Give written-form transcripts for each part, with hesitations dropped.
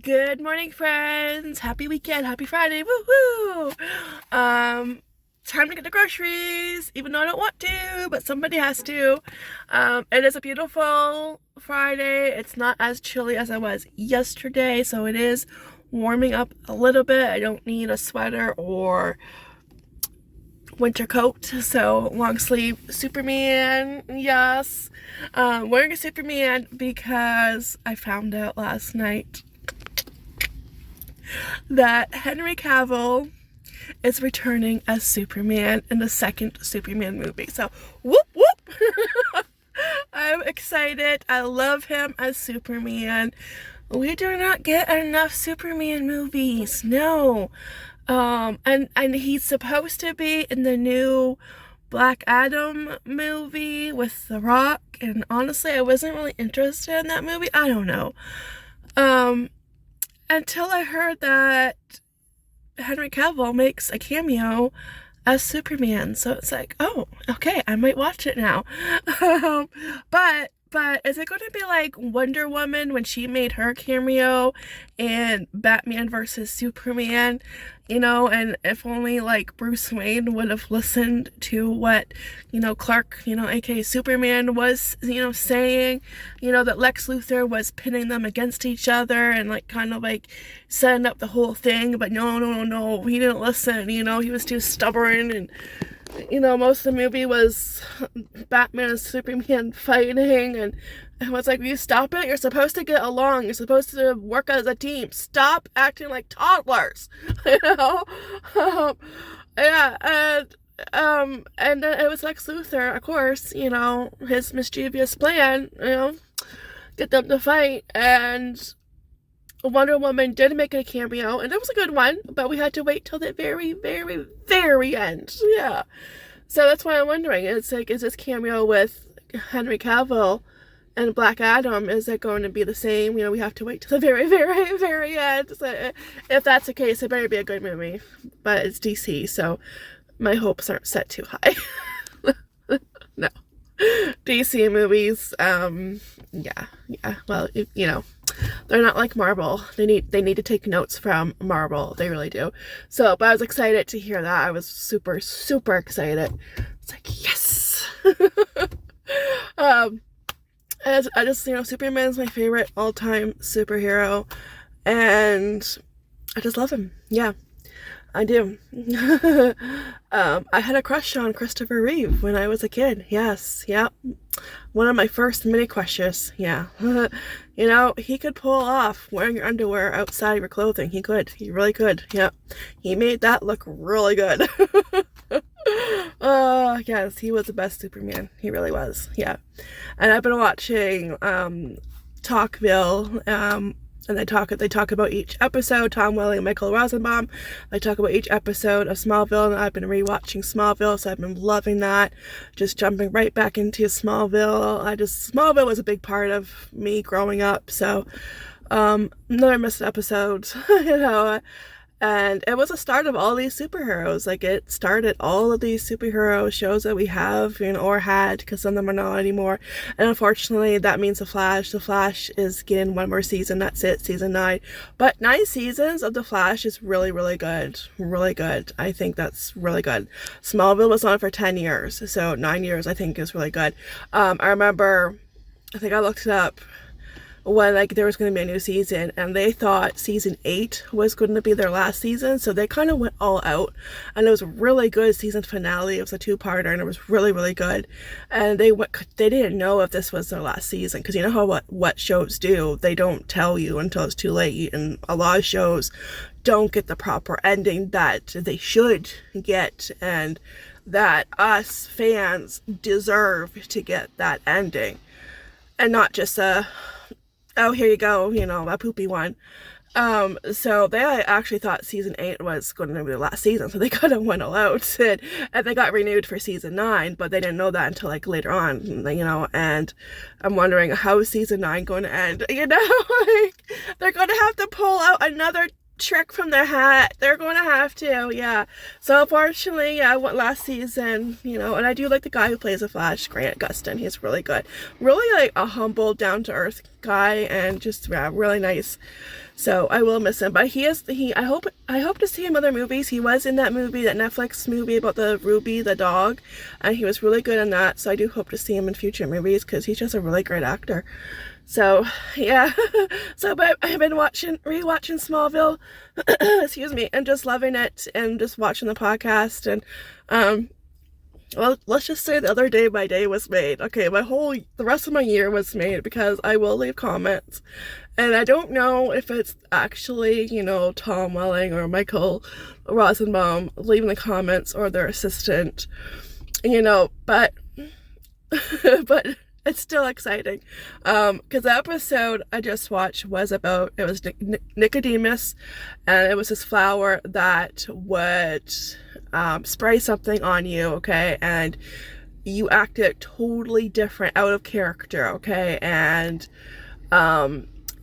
Good morning, friends. Happy weekend. Happy Friday. Woohoo! Time to get the groceries, even though I don't want to, but somebody has to. It is a beautiful Friday. It's not as chilly as I was yesterday, so it is warming up a little bit. I don't need a sweater or winter coat, so long sleeve Superman, yes. Wearing a Superman because I found out last night that Henry Cavill is returning as Superman in the second Superman movie. So, whoop whoop! I'm excited. I love him as Superman. We do not get enough Superman movies. No. And he's supposed to be in the new Black Adam movie with The Rock, and honestly, I wasn't really interested in that movie. I don't know. Until I heard that Henry Cavill makes a cameo as Superman. So it's like, oh, okay, I might watch it now. But is it going to be like Wonder Woman when she made her cameo in Batman versus Superman? And if only like Bruce Wayne would have listened to what, Clark, aka Superman was, saying, that Lex Luthor was pitting them against each other and like kind of like setting up the whole thing. But no, he didn't listen, he was too stubborn. And most of the movie was Batman and Superman fighting, and it was like, you stop it? You're supposed to get along. You're supposed to work as a team. Stop acting like toddlers, yeah, and then it was Lex Luthor, of course, his mischievous plan, get them to fight, and Wonder Woman did make a cameo, and it was a good one, but we had to wait till the very, very, very end. Yeah. So that's why I'm wondering, it's like, is this cameo with Henry Cavill and Black Adam, is it going to be the same? We have to wait till the very, very, very end. So if that's the case, it better be a good movie. But it's DC, so my hopes aren't set too high. No. DC movies, yeah, well, they're not like Marvel. They need to take notes from Marvel. They really do. So, but I was excited to hear that. I was super, super excited. It's like, yes! I just, Superman is my favorite all-time superhero, and I just love him. Yeah, I do. I had a crush on Christopher Reeve when I was a kid. Yes, yeah. One of my first mini crushes. Yeah. He could pull off wearing your underwear outside your clothing. He could. He really could. Yeah. He made that look really good. Yes, he was the best Superman. He really was. Yeah. And I've been watching Talkville, and they talk about each episode. Tom Welling and Michael Rosenbaum, they talk about each episode of Smallville, and I've been rewatching Smallville, so I've been loving that. Just jumping right back into Smallville. Smallville was a big part of me growing up, so never missed an episode, And it was the start of all these superheroes. Like, it started all of these superhero shows that we have, or had, because some of them are not anymore. And unfortunately, that means The Flash. The Flash is getting one more season. That's it, season 9. But 9 seasons of The Flash is really, really good. Really good. I think that's really good. Smallville was on for 10 years. So 9 years, I think, is really good. I remember, I think I looked it up, when there was going to be a new season, and they thought season 8 was going to be their last season, so they kind of went all out, and it was a really good season finale. It was a 2-parter, and it was really, really good. And they didn't know if this was their last season, because you know how what shows do, they don't tell you until it's too late, and a lot of shows don't get the proper ending that they should get, and that us fans deserve to get that ending, and not just oh, here you go, a poopy one. So they actually thought season 8 was going to be the last season, so they kind of went all out, and they got renewed for season 9, but they didn't know that until later on, and I'm wondering, how is season 9 going to end? They're going to have to pull out another trick from their hat. They're going to have to, yeah. So unfortunately, yeah, I went last season, you know, and I do like the guy who plays the Flash, Grant Gustin. He's really good. Really like a humble, down-to-earth guy, and just, yeah, really nice. So I will miss him, but I hope to see him in other movies. He was in that movie, that Netflix movie about the Ruby, the dog, and he was really good in that. So I do hope to see him in future movies because he's just a really great actor. So yeah, but I've been rewatching Smallville, excuse me, and just loving it, and just watching the podcast, and well, let's just say the other day my day was made. Okay, the rest of my year was made because I will leave comments. And I don't know if it's actually, you know, Tom Welling or Michael Rosenbaum leaving the comments or their assistant, you know, but it's still exciting. Because the episode I just watched was about, it was Nicodemus, and it was this flower that would spray something on you, okay, and you acted totally different, out of character, okay, and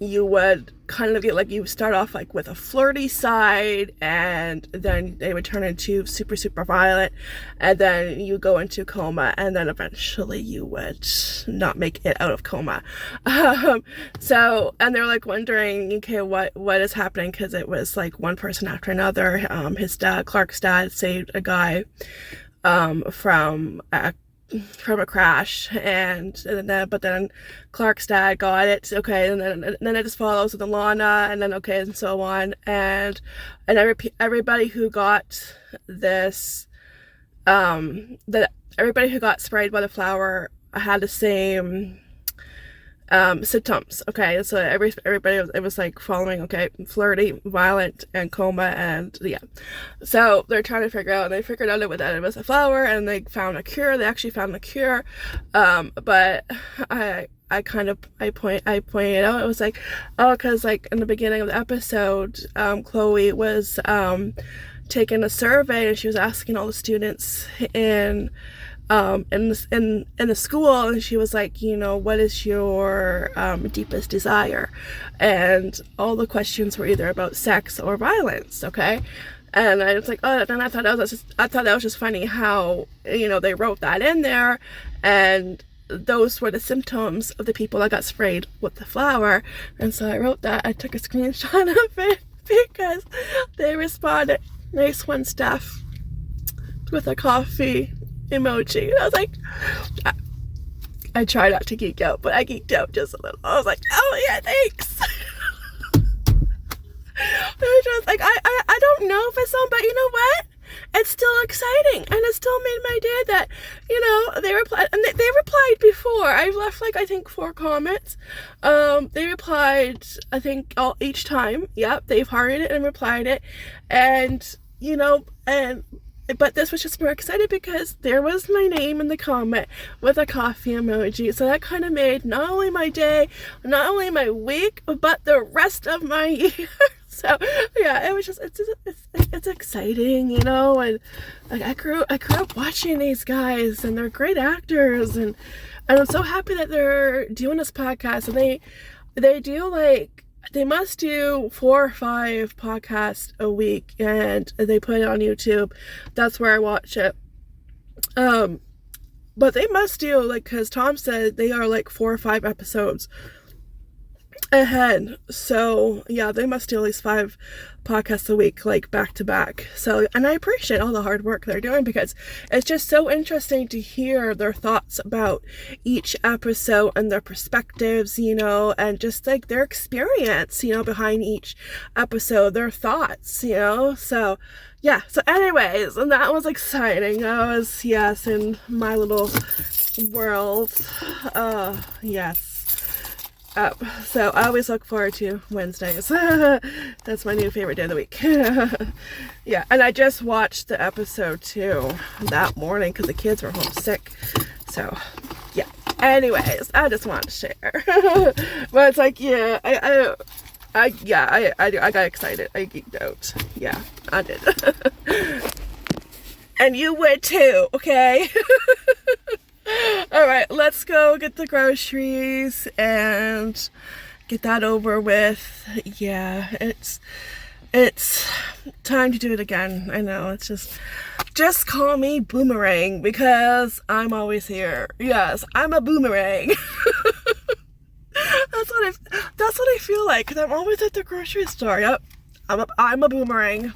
you would kind of get like, you start off like with a flirty side, and then they would turn into super, super violent, and then you go into coma, and then eventually you would not make it out of coma. So, and they're like wondering, okay, what is happening? Because it was like one person after another. His dad, Clark's dad, saved a guy from a crash, but then Clark's dad got it, okay, and then it just follows with Alana, and then okay, and so on, and everybody who got this, everybody who got sprayed by the flower had the same symptoms, okay, so everybody it was like following, okay, flirty, violent, and coma, and yeah, so they're trying to figure out, and they figured out that it was a flower, and they found a cure. They actually found a cure, but I pointed out, it was like, oh, because like in the beginning of the episode, Chloe was taking a survey, and she was asking all the students in the school, and she was like, you know, what is your deepest desire? And all the questions were either about sex or violence, okay? And I was like, oh, and I thought that was just funny how, you know, they wrote that in there, and those were the symptoms of the people that got sprayed with the flower. And so I wrote that. I took a screenshot of it because they responded, nice one, Steph, with a coffee emoji. And I was like, I try not to geek out, but I geeked out just a little. I was like, oh yeah, thanks. It was just like, I don't know if it's on, but you know what? It's still exciting, and it still made my day that, you know, they replied, and they replied before. I've left like, I think 4 comments. They replied, I think each time. Yep, they've hearted it and replied it, and you know, but this was just more excited because there was my name in the comment with a coffee emoji. So that kind of made not only my day, not only my week, but the rest of my year. So yeah, it was just, it's exciting, you know, and like I grew up watching these guys, and they're great actors, and I'm so happy that they're doing this podcast, and they do like, they must do 4 or 5 podcasts a week, and they put it on YouTube. That's where I watch it. But they must do, like, because Tom said they are like 4 or 5 episodes ahead. So yeah, they must do at least 5 podcasts a week, like back to back. So, and I appreciate all the hard work they're doing, because it's just so interesting to hear their thoughts about each episode and their perspectives, you know, and just like their experience, you know, behind each episode, their thoughts, you know. So yeah, so anyways, and that was exciting. That was, yes, in my little world. Yes. So I always look forward to Wednesdays. That's my new favorite day of the week. Yeah, and I just watched the episode too that morning because the kids were home sick. So yeah, anyways, I just want to share. But it's like, yeah, I got excited. I geeked out. Yeah, I did. And you would too, okay? All right, let's go get the groceries and get that over with. Yeah, It's time to do it again. I know, it's just call me Boomerang because I'm always here. Yes, I'm a boomerang. That's what I feel like because I'm always at the grocery store. Yep, I'm a boomerang.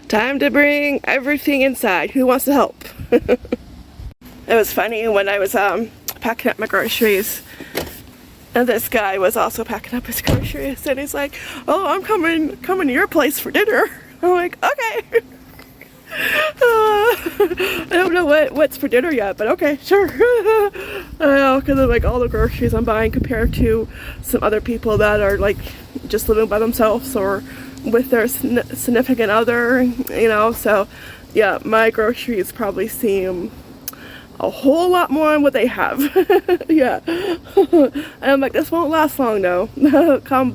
Time to bring everything inside. Who wants to help? It was funny when I was packing up my groceries, and this guy was also packing up his groceries, and he's like, "Oh, I'm coming to your place for dinner." I'm like, "Okay." I don't know what's for dinner yet, but okay, sure. I know, because of like all the groceries I'm buying compared to some other people that are like just living by themselves or with their significant other, you know. So yeah, my groceries probably seem a whole lot more than what they have. Yeah. And I'm like, this won't last long though. Come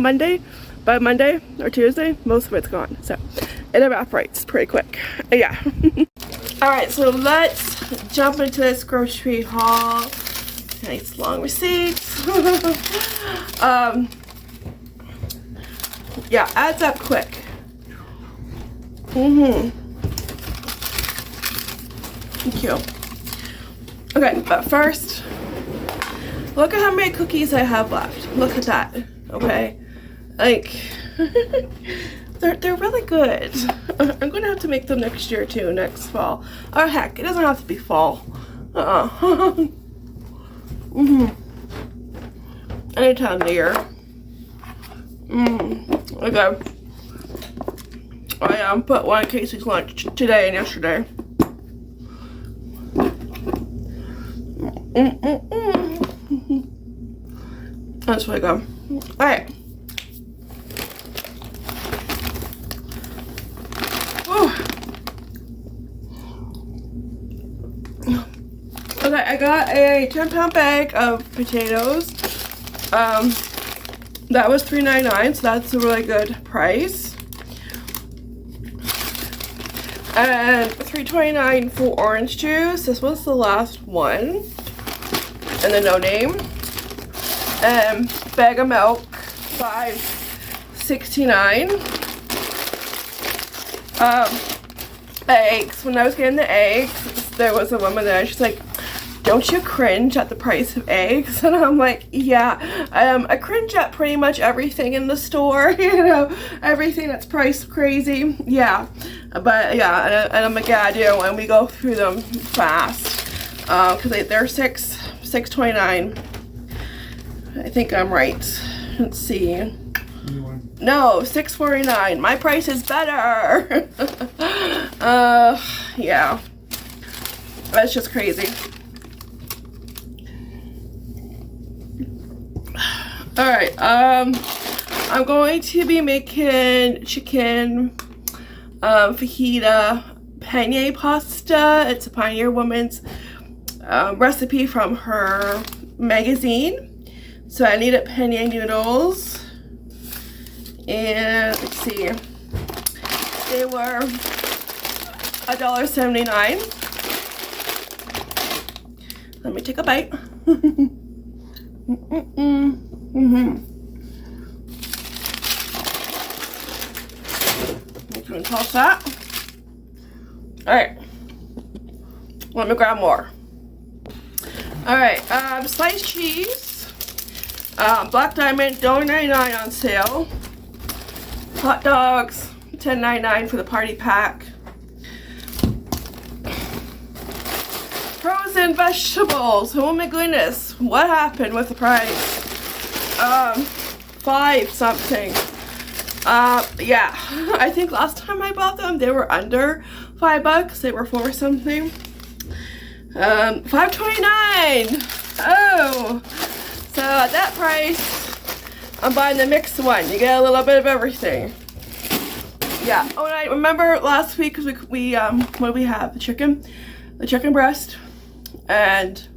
Monday, by Monday or Tuesday, most of it's gone. So it evaporates pretty quick. Yeah. Alright, so let's jump into this grocery haul. Nice long receipts. Yeah, adds up quick. Thank you. Okay, but first, look at how many cookies I have left. Look at that. Okay, like they're really good. I'm gonna have to make them next year too, next fall. Oh heck, it doesn't have to be fall. Any time of the year. Okay. I put one Casey's lunch today and yesterday. That's really good. Alright. Okay, I got a 10-pound bag of potatoes. That was $3.99, so that's a really good price. And $3.29 for orange juice. This was the last one. And the no name. Bag of milk, $5.69. Eggs. When I was getting the eggs, there was a woman there, and she's like, don't you cringe at the price of eggs? And I'm like, yeah, I cringe at pretty much everything in the store, you know, everything that's priced crazy, yeah. But yeah, and I'm like, yeah, I do, and we go through them fast, because they're $6.29. I think I'm right. Let's see. No, $6.49. My price is better. Yeah, that's just crazy. All right, I'm going to be making chicken fajita penne pasta. It's a Pioneer Woman's recipe from her magazine. So I needed penne noodles, and let's see, they were $1.79. Let me take a bite. I'm gonna toss that. Alright, let me grab more. Alright, sliced cheese, Black Diamond, $1.99 on sale. Hot dogs, $10.99 for the party pack. Frozen vegetables. Oh my goodness, what happened with the price? 5 something. Yeah, I think last time I bought them they were under $5. They were 4 something. $5.29. Oh, so at that price I'm buying the mixed one. You get a little bit of everything. Yeah. Oh, and I remember last week, because we what do we have? The chicken breast and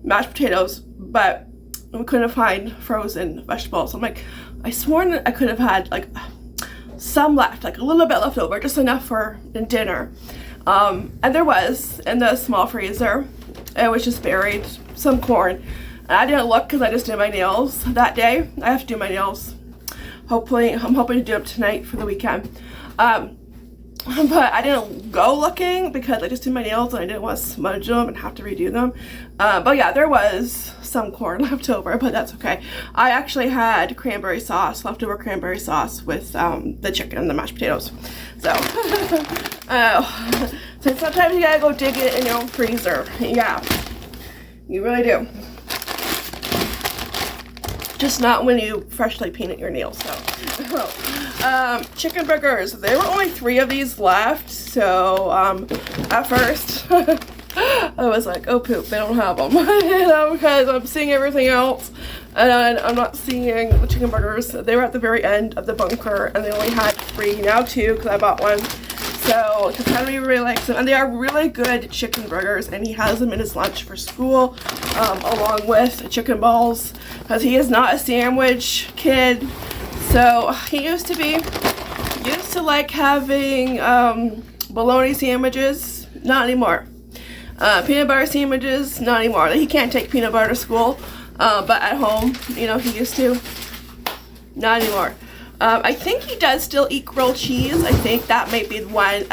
mashed potatoes, but we couldn't find frozen vegetables. I'm like, I sworn I could have had like some left, like a little bit left over, just enough for dinner. And there was in the small freezer. It was just buried, some corn. And I didn't look because I just did my nails that day. I have to do my nails. Hopefully, I'm hoping to do them tonight for the weekend. But I didn't go looking because I just did my nails and I didn't want to smudge them and have to redo them. But yeah, there was some corn left over, but that's okay. I actually had cranberry sauce, leftover cranberry sauce with the chicken and the mashed potatoes. So, so sometimes you gotta go dig it in your own freezer. Yeah, you really do. Just not when you freshly painted your nails, so. Chicken burgers. There were only 3 of these left, so at first I was like, oh poop, they don't have them. You know, because I'm seeing everything else and I'm not seeing the chicken burgers. They were at the very end of the bunker and they only had 3, now 2 because I bought one. So Henry really likes them, and they are really good chicken burgers, and he has them in his lunch for school, along with chicken balls, because he is not a sandwich kid. So he used to like having bologna sandwiches, not anymore. Peanut butter sandwiches, not anymore. He can't take peanut butter to school, but at home, you know, he used to. Not anymore. I think he does still eat grilled cheese. I think that may be one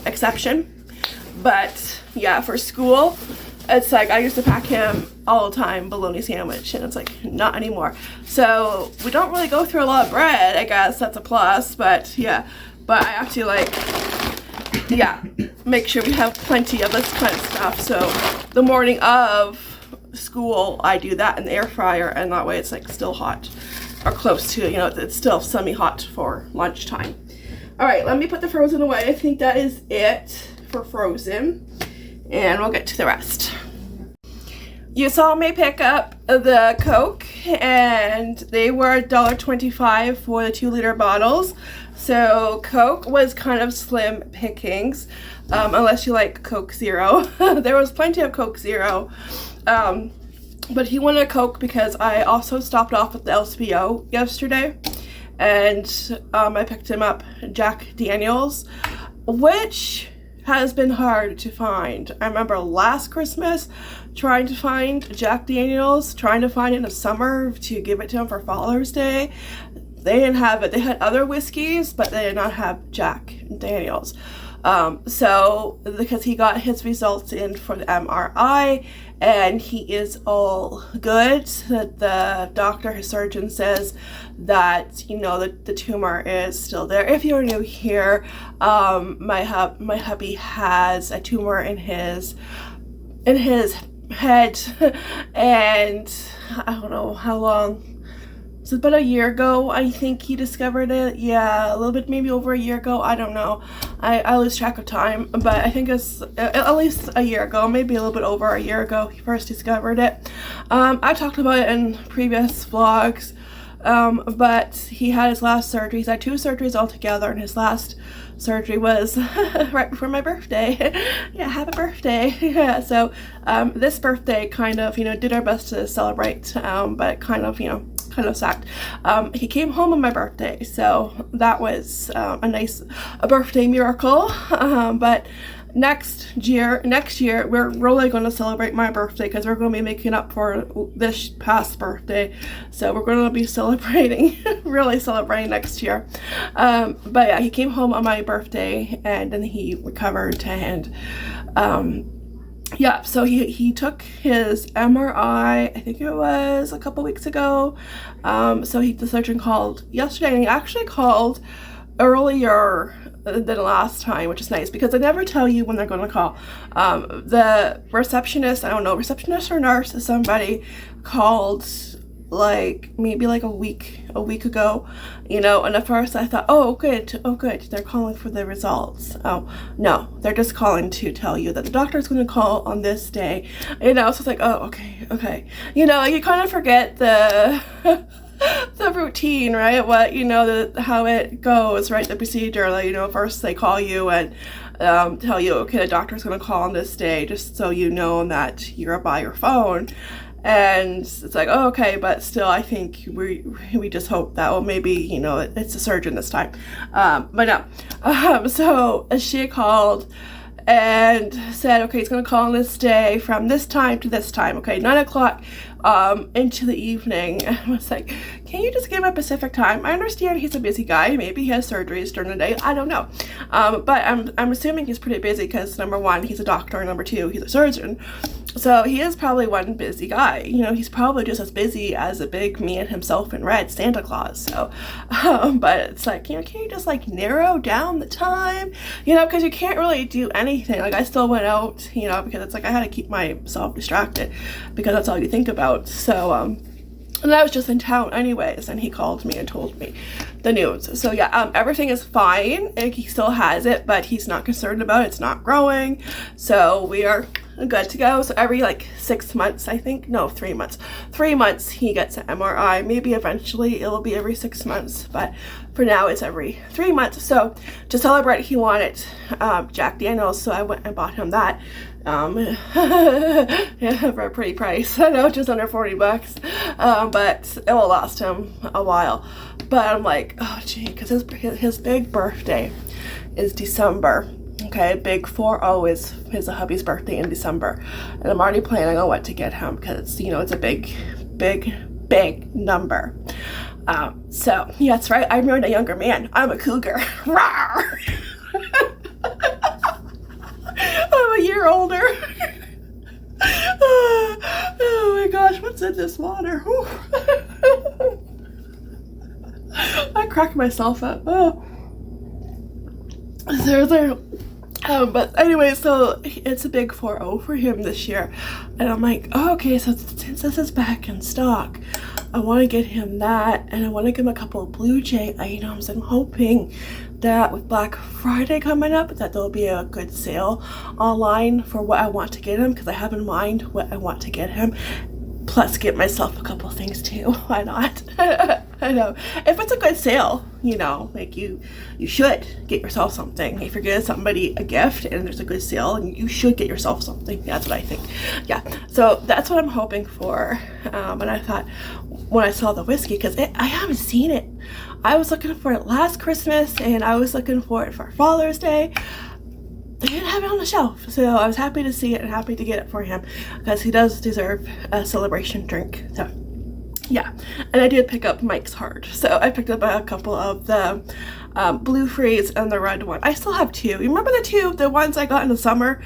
exception. But yeah, for school, it's like I used to pack him all the time bologna sandwich, and it's like not anymore. So we don't really go through a lot of bread. I guess that's a plus. But yeah, but I have to like, yeah, make sure we have plenty of this kind of stuff. So the morning of school, I do that in the air fryer, and that way it's like still hot. Or close to, you know, it's still semi-hot for lunchtime. All right, let me put the frozen away. I think that is it for frozen, and we'll get to the rest. You saw me pick up the Coke, and they were $1.25 for the 2-liter bottles. So Coke was kind of slim pickings, unless you like Coke Zero. There was plenty of Coke Zero. But he wanted a Coke because I also stopped off at the LCBO yesterday, and I picked him up Jack Daniels, which has been hard to find. I remember last Christmas trying to find Jack Daniels, trying to find it in the summer to give it to him for Father's Day. They didn't have it. They had other whiskeys, but they did not have Jack Daniels. So because he got his results in for the MRI and he is all good, the doctor, his surgeon says that, you know, the tumor is still there. If you're new here, my hubby has a tumor in his head, and I don't know how long. It's about a year ago, I think he discovered it. Yeah, a little bit, maybe over a year ago. I don't know. I lose track of time, but I think it's at least a year ago, maybe a little bit over a year ago he first discovered it. I talked about it in previous vlogs, but he had his last surgery. He's had 2 surgeries altogether, and his last surgery was right before my birthday. Yeah, happy birthday. Yeah, so this birthday kind of, you know, did our best to celebrate, but kind of, you know, kind of sucked. He came home on my birthday, so that was a birthday miracle. But next year we're really going to celebrate my birthday, because we're going to be making up for this past birthday, so we're going to be celebrating really celebrating next year. But yeah, he came home on my birthday and then he recovered, and yeah, so he took his MRI, I think it was a couple weeks ago. So the surgeon called yesterday, and he actually called earlier than last time, which is nice because they never tell you when they're going to call. The receptionist, I don't know, receptionist or nurse, somebody called like maybe like a week ago, you know, and at first I thought, oh good, they're calling for the results. Oh no, they're just calling to tell you that the doctor's going to call on this day, you know. So it's like, oh okay, you know, you kind of forget the the routine, right? What, you know, how it goes, right? The procedure, like, you know, first they call you and tell you, okay, the doctor's going to call on this day, just so you know that you're by your phone. And it's like, oh, okay, but still, I think we just hope that, well, maybe, you know, it's a surgeon this time. But no. So she called and said, okay, he's going to call on this day from this time to this time, okay, 9 o'clock into the evening. And I was like, can you just give a Pacific time? I understand he's a busy guy. Maybe he has surgeries during the day. I don't know. But I'm assuming he's pretty busy because, number one, he's a doctor, and number two, he's a surgeon. So he is probably one busy guy. You know, he's probably just as busy as a big me and himself in red Santa Claus. So, but it's like, you know, can you just like narrow down the time? You know, because you can't really do anything. Like, I still went out, you know, because it's like I had to keep myself distracted because that's all you think about. So, and I was just in town anyways, and he called me and told me the news. So yeah, everything is fine. He still has it, but he's not concerned about it. It's not growing. So we are good to go. So every like 6 months, I think, no, 3 months. 3 months he gets an MRI. Maybe eventually it'll be every 6 months, but for now it's every 3 months. So to celebrate, he wanted Jack Daniels, so I went and bought him that. Yeah, for a pretty price. I know, just under 40 bucks. But it will last him a while. But I'm like, oh gee, because his big birthday is December. Okay, big 4-0 is his hubby's birthday in December. And I'm already planning on what to get him because, you know, it's a big number. So, yeah, that's right. I married a younger man. I'm a cougar. I'm a year older. Oh my gosh, what's in this water? I cracked myself up. Oh. There. But anyway, so it's a big 4-0 for him this year. And I'm like, oh, okay, so since this is back in stock, I want to get him that, and I want to give him a couple of Blue Jay items. I'm hoping that with Black Friday coming up, that there'll be a good sale online for what I want to get him, because I have in mind what I want to get him. Plus get myself a couple things too. Why not? I know. If it's a good sale, you know, like you should get yourself something. If you're giving somebody a gift and there's a good sale, and you should get yourself something. That's what I think. Yeah. So that's what I'm hoping for. And I thought when I saw the whiskey, because I haven't seen it. I was looking for it last Christmas, and I was looking for it for Father's Day. They didn't have it on the shelf, so I was happy to see it and happy to get it for him because he does deserve a celebration drink. So Yeah, and I did pick up Mike's Hard. So I picked up a couple of the blue freeze and the red one. I still have two. You remember the ones I got in the summer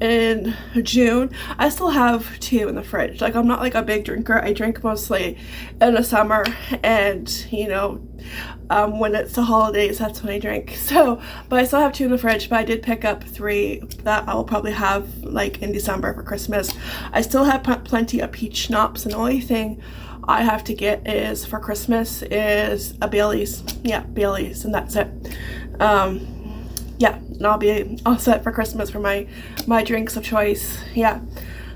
in June? I still have two in the fridge. Like, I'm not like a big drinker. I drink mostly in the summer, and you know, when it's the holidays, that's when I drink. So, but I still have two in the fridge, but I did pick up three that I will probably have like in December for Christmas. I still have plenty of peach schnapps, and the only thing I have to get is for Christmas is a Bailey's. Yeah, Bailey's, and that's it. Yeah, and I'll be all set for Christmas for my drinks of choice. Yeah.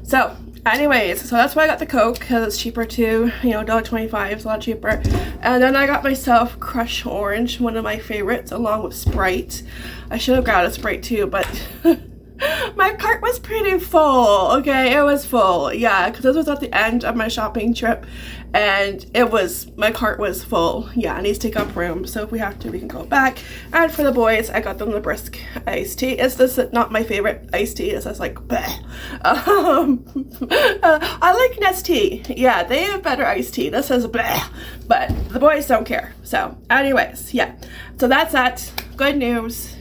So anyways, so that's why I got the Coke, because it's cheaper too. You know, $1.25 is a lot cheaper. And then I got myself Crush Orange, one of my favorites, along with Sprite. I should have got a Sprite too, but my cart was pretty full. Okay, it was full. Yeah, because this was at the end of my shopping trip, and my cart was full. Yeah, it needs to take up room, so if we have to, we can go back. And for the boys, I got them the Brisk iced tea. Is this not my favorite iced tea? It's just like bleh. I like Nestea. Yeah, they have better iced tea. This is bleh, but the boys don't care. So anyways, yeah, so that's that. Good news.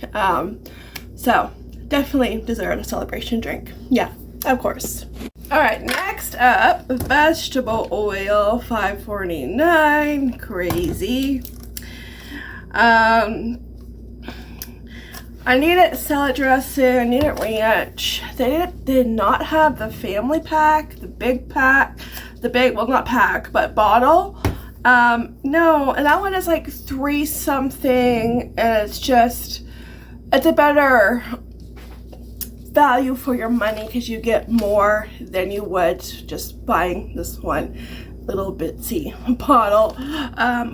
So definitely deserve a celebration drink. Yeah, of course. All right, next up, vegetable oil, $5.49. Crazy. I needed salad dressing. I needed ranch. They did not have the family pack, the big pack, well, not pack, but bottle. No, and that one is like $3 something, and it's a better value for your money because you get more than you would just buying this one little bitsy bottle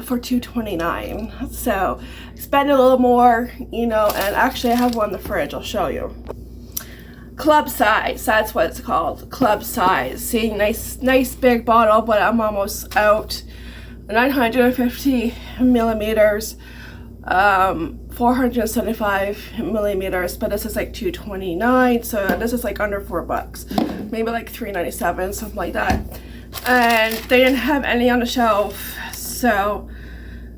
for $2.29. So spend a little more, you know. And actually I have one in the fridge. I'll show you. Club size, that's what it's called. Club size. See, nice big bottle, but I'm almost out. 950 millimeters. 475 millimeters, but this is like $2.29, so this is like under $4, maybe like $3.97, something like that. And they didn't have any on the shelf, so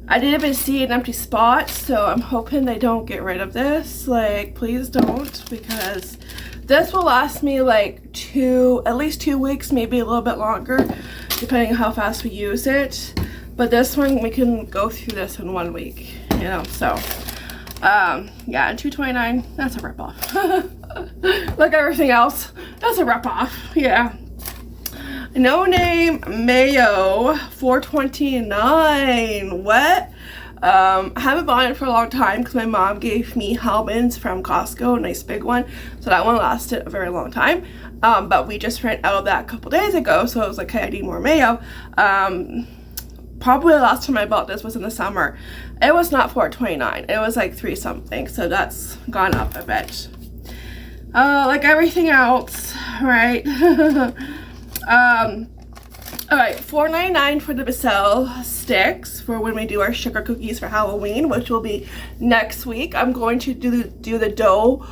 I didn't even see an empty spot. So I'm hoping they don't get rid of this. Like, please don't, because this will last me like at least 2 weeks, maybe a little bit longer, depending on how fast we use it. But this one, we can go through this in 1 week, you know. So yeah, and $2.29, that's a ripoff. Like everything else, that's a ripoff. Yeah. No Name mayo, $4.29. What? I haven't bought it for a long time because my mom gave me Hellmann's from Costco, a nice big one, so that one lasted a very long time. But we just ran out of that a couple days ago, so I was like, hey, I need more mayo. Probably the last time I bought this was in the summer. It was not $4.29. It was like $3 something, so that's gone up a bit. Like everything else, right? Alright, $4.99 for the Basil sticks for when we do our sugar cookies for Halloween, which will be next week. I'm going to do the dough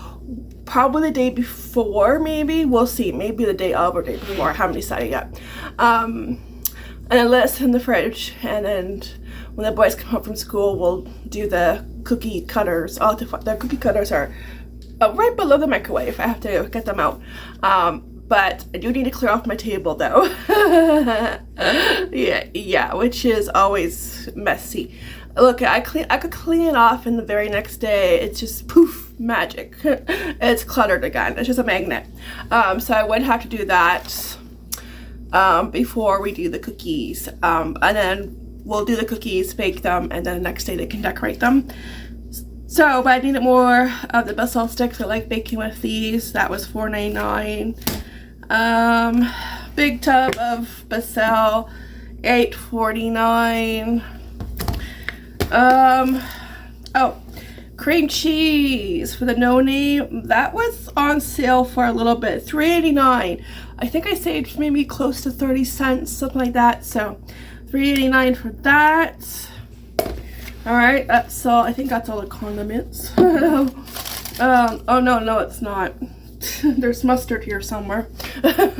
probably the day before, maybe. We'll see. Maybe the day of or day before. I haven't decided yet. And then let us in the fridge, and then when the boys come home from school, we'll do the cookie cutters. Oh, the cookie cutters are right below the microwave. I have to get them out. But I do need to clear off my table though. yeah, which is always messy. Look, I could clean it off, and the very next day it's just poof, magic. It's cluttered again. It's just a magnet. So I would have to do that before we do the cookies. And then we'll do the cookies, bake them, and then the next day they can decorate them. So, but I needed more of the basil sticks. I like baking with these. That was $4.99. Big tub of basil, $8.49. Oh, cream cheese for the No Name. That was on sale for a little bit, $3.89. I think I saved maybe close to 30 cents, something like that. So $3.89 for that. All right, that's all. I think that's all the condiments. Oh no, it's not. There's mustard here somewhere. All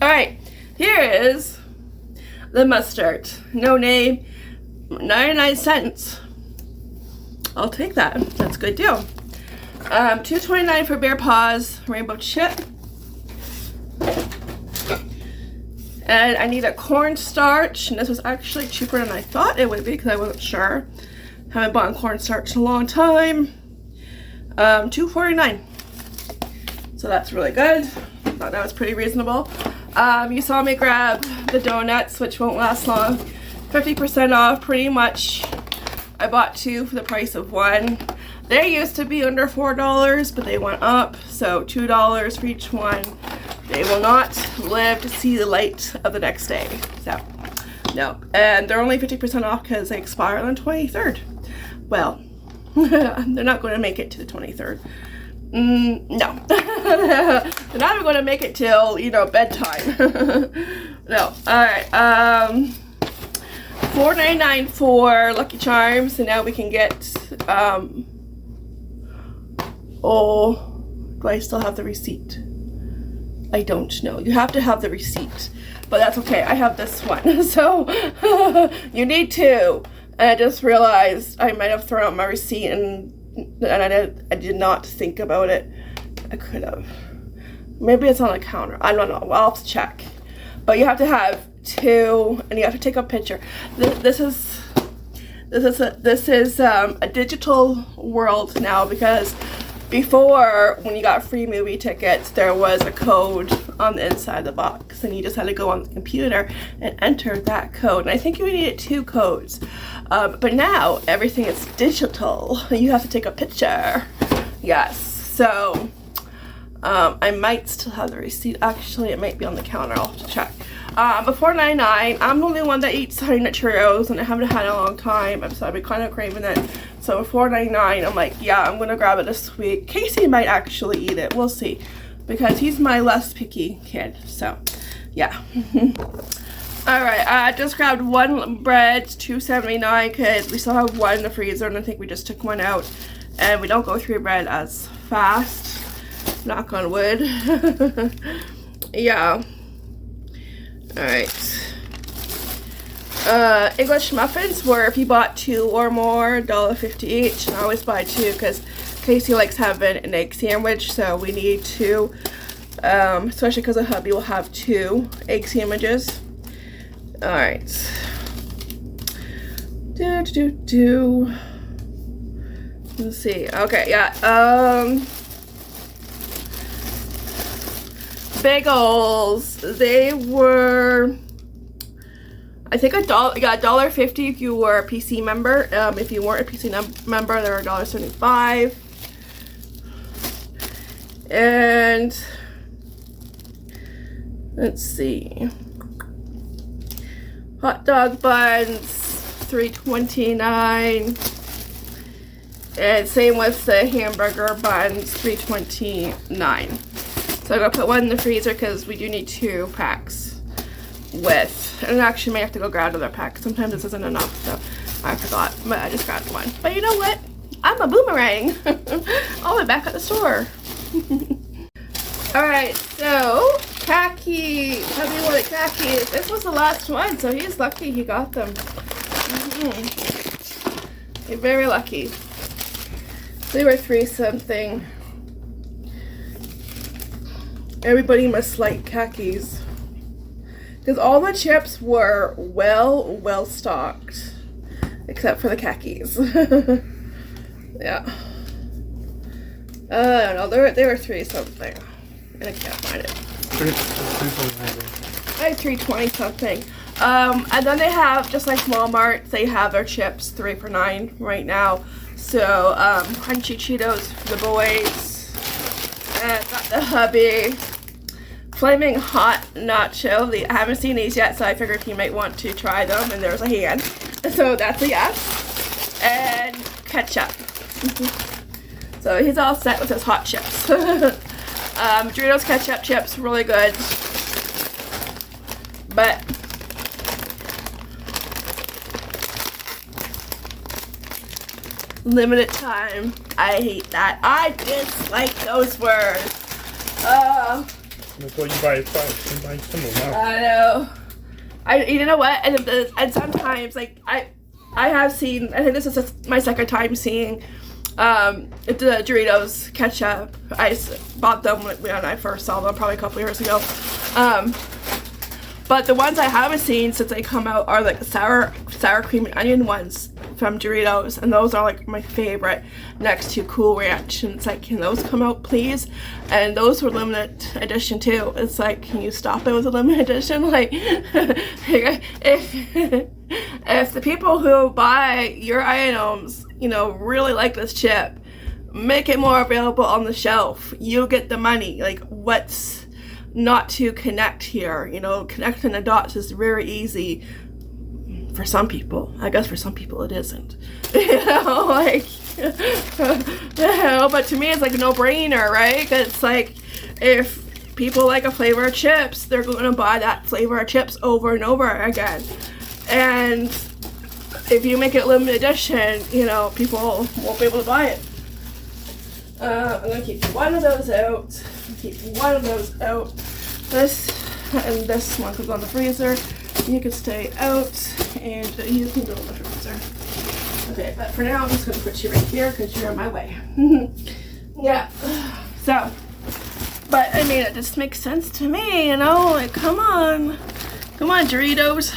right, here is the mustard. No name, 99 cents. I'll take that. That's a good deal. $2.29 for Bear Paws Rainbow Chip. And I need a cornstarch, and this was actually cheaper than I thought it would be because I wasn't sure. Haven't bought cornstarch in a long time. $2.49. So that's really good. Thought that was pretty reasonable. You saw me grab the donuts, which won't last long. 50% off, pretty much. I bought 2 for the price of 1. They used to be under $4, but they went up, so $2 for each one. They will not live to see the light of the next day. So, no. And they're only 50% off because they expire on the 23rd. Well, they're not going to make it to the 23rd. No. They're not even going to make it till, you know, bedtime. No. Alright. $4.99 for Lucky Charms, and now we can get, oh, do I still have the receipt? I don't know. You have to have the receipt, but that's okay. I have this one, so you need 2. And I just realized I might have thrown out my receipt, and I did not think about it. I could have. Maybe it's on the counter. I don't know. I'll have to check. But you have to have 2, and you have to take a picture. This is a digital world now, because before, when you got free movie tickets, there was a code on the inside of the box, and you just had to go on the computer and enter that code. And I think you needed 2 codes. But now everything is digital. You have to take a picture. Yes. So I might still have the receipt. Actually, it might be on the counter. I'll have to check. But $4.99. I'm the only one that eats Honey Nut Cheerios, and I haven't had it in a long time. So I've been kind of craving it. So $4.99, I'm like, yeah, I'm gonna grab it this week. Casey might actually eat it. We'll see, because he's my less picky kid. So, yeah. All right, I just grabbed 1 bread, $2.79, because we still have 1 in the freezer, and I think we just took 1 out, and we don't go through bread as fast. Knock on wood. Yeah. All right. English muffins were, if you bought 2 or more, $1.50 each. And I always buy 2 because Casey likes having an egg sandwich, so we need 2. Especially because the hubby will have 2 egg sandwiches. All right. Let's see. Okay, yeah. Bagels. They were, I think $1.50 if you were a PC member. If you weren't a PC member, they were $1.75. And let's see. Hot dog buns, $3.29. And same with the hamburger buns, $3.29. So I'm gonna put 1 in the freezer because we do need 2 packs with, and actually may have to go grab another pack. Sometimes this isn't enough, so I forgot, but I just grabbed 1. But you know what? I'm a boomerang. I'll be back at the store. Alright, so khakis. Hubby wanted khakis. This was the last one, so he's lucky he got them. You're very lucky. They were 3 something. Everybody must like khakis. Because all the chips were well stocked. Except for the khakis. Yeah. I don't know. They were 3 something. And I can't find it. I had 3.20 something. And then they have, just like Walmart, they have their chips 3 for $9 right now. So, crunchy Cheetos for the boys. And got the hubby. Flaming hot nacho. I haven't seen these yet, so I figured he might want to try them. And there's a hand. So that's a yes. And ketchup. So he's all set with his hot chips. Doritos ketchup chips, really good. But limited time. I hate that. I dislike those words. Before you buy 5, you buy some more. I know. You know what? And sometimes, like, I have seen, I think this is my second time seeing the Doritos ketchup. I bought them when I first saw them, probably a couple years ago. But the ones I haven't seen since they come out are like the sour cream and onion ones from Doritos, and those are like my favorite, next to Cool Ranch. And it's like, can those come out please? And those were limited edition too. It's like, can you stop it with a limited edition? Like, if the people who buy your items, you know, really like this chip, make it more available on the shelf. You get the money. Like, what's not to connect here? You know, connecting the dots is very easy for some people. I guess for some people it isn't. You know, like, you know, but to me it's like a no-brainer, right? 'Cause it's like, if people like a flavor of chips, they're going to buy that flavor of chips over and over again. And if you make it limited edition, you know, people won't be able to buy it. I'm going to keep one of those out. Keep one of those out. This and this one goes on the freezer. You can stay out and you can go in the freezer. Okay, but for now I'm just going to put you right here because you're in my way. Yeah. So, but I mean, it just makes sense to me, you know? Like, come on. Come on, Doritos.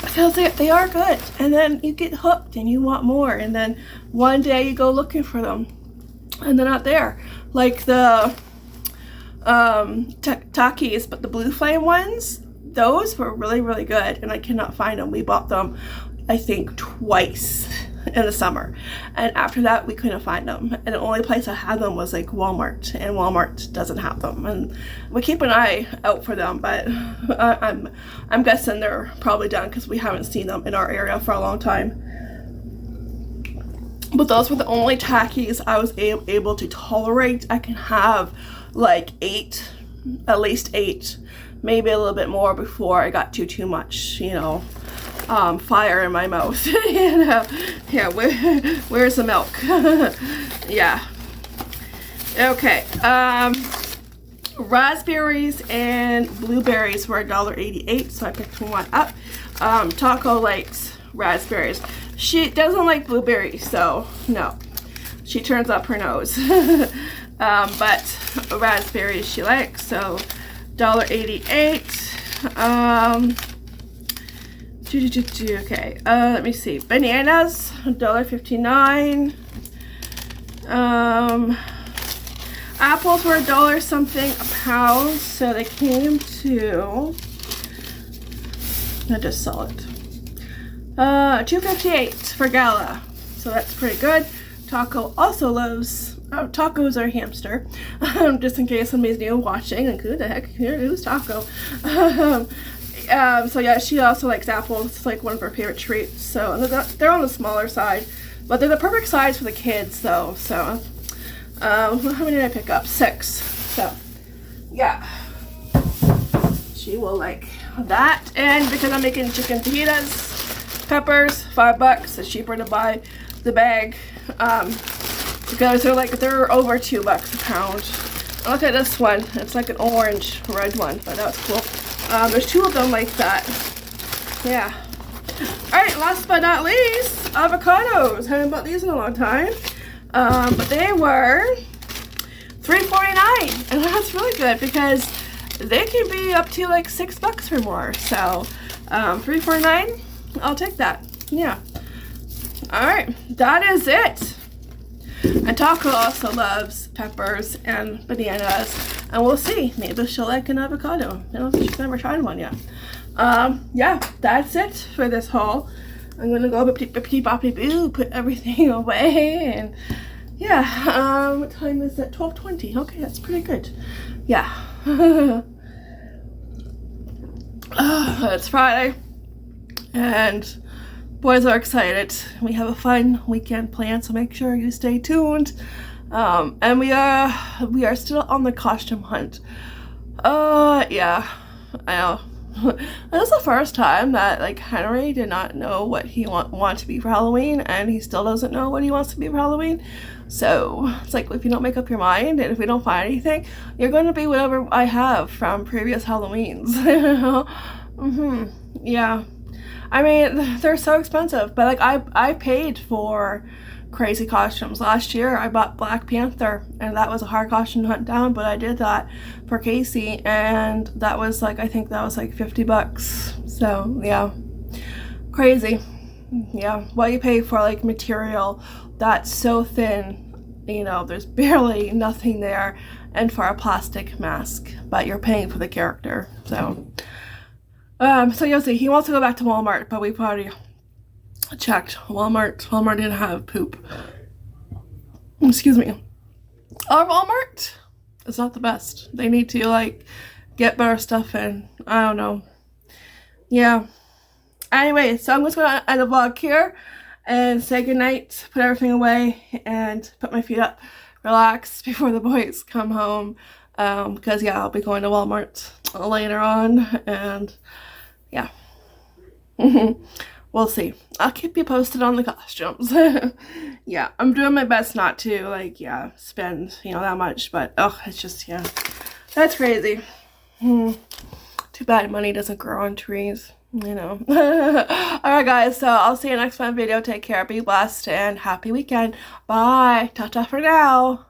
Because they are good. And then you get hooked and you want more. And then one day you go looking for them and they're not there. Like the Takis, but the Blue Flame ones, those were really, really good. And I cannot find them. We bought them, I think, twice in the summer. And after that, we couldn't find them. And the only place I had them was like Walmart. And Walmart doesn't have them. And we keep an eye out for them. But I'm guessing they're probably done because we haven't seen them in our area for a long time. But those were the only Takis I was able to tolerate. I can have like 8, at least 8, maybe a little bit more before I got too much, you know, fire in my mouth. You know, yeah, where's the milk? Yeah. Okay. Raspberries and blueberries were $1.88, so I picked one up. Taco likes raspberries. She doesn't like blueberries, so no. She turns up her nose. But raspberries she likes, so $1.88. Okay, let me see. Bananas, $1.59. Apples were $1 something a pound, so they came to, I just saw it, $2.58 for Gala, so that's pretty good. Taco also loves, tacos are hamster, just in case somebody's new watching, like, who the heck, who's Taco? So yeah, she also likes apples. It's like one of her favorite treats. So they're on the smaller side, but they're the perfect size for the kids though. So, how many did I pick up? 6. So, yeah, she will like that. And because I'm making chicken fajitas, peppers, $5. It's cheaper to buy the bag, because they're over $2 a pound. Look at this one. It's like an orange red one, but that's cool. There's 2 of them like that. Yeah. Alright, last but not least, avocados. Haven't bought these in a long time. But they were $3.49. And that's really good because they can be up to like $6 or more. So, $3.49, I'll take that. Yeah. Alright, that is it. And Taco also loves peppers and bananas. And we'll see. Maybe she'll like an avocado. I don't think she's never tried one yet. Yeah, that's it for this haul. I'm gonna go put everything away, and yeah. What time is it? 12:20. Okay, that's pretty good. Yeah. It's Friday, and boys are excited. We have a fun weekend planned, so make sure you stay tuned. And we are still on the costume hunt. Yeah, I know. This is the first time that like Henry did not know what he want to be for Halloween, and he still doesn't know what he wants to be for Halloween. So it's like, if you don't make up your mind and if we don't find anything, you're going to be whatever I have from previous Halloweens. You know? Yeah. I mean, they're so expensive, but like I paid for crazy costumes. Last year I bought Black Panther, and that was a hard costume to hunt down, but I did that for Casey, and that was like, I think that was like $50. So yeah, crazy. Yeah, what you pay for like material that's so thin, you know, there's barely nothing there, and for a plastic mask, but you're paying for the character. So you'll see. He wants to go back to Walmart, but we've already checked. Walmart didn't have poop. Excuse me. Our Walmart is not the best. They need to like get better stuff in. I don't know. Yeah. Anyway, so I'm just gonna end the vlog here and say goodnight, put everything away, and put my feet up, relax before the boys come home. Because yeah, I'll be going to Walmart later on, and yeah. We'll see. I'll keep you posted on the costumes. Yeah, I'm doing my best not to, like, yeah, spend, you know, that much, but, oh, it's just, yeah, that's crazy. Too bad money doesn't grow on trees, you know. Alright, guys, so I'll see you next fun video. Take care, be blessed, and happy weekend. Bye. Ta-ta for now.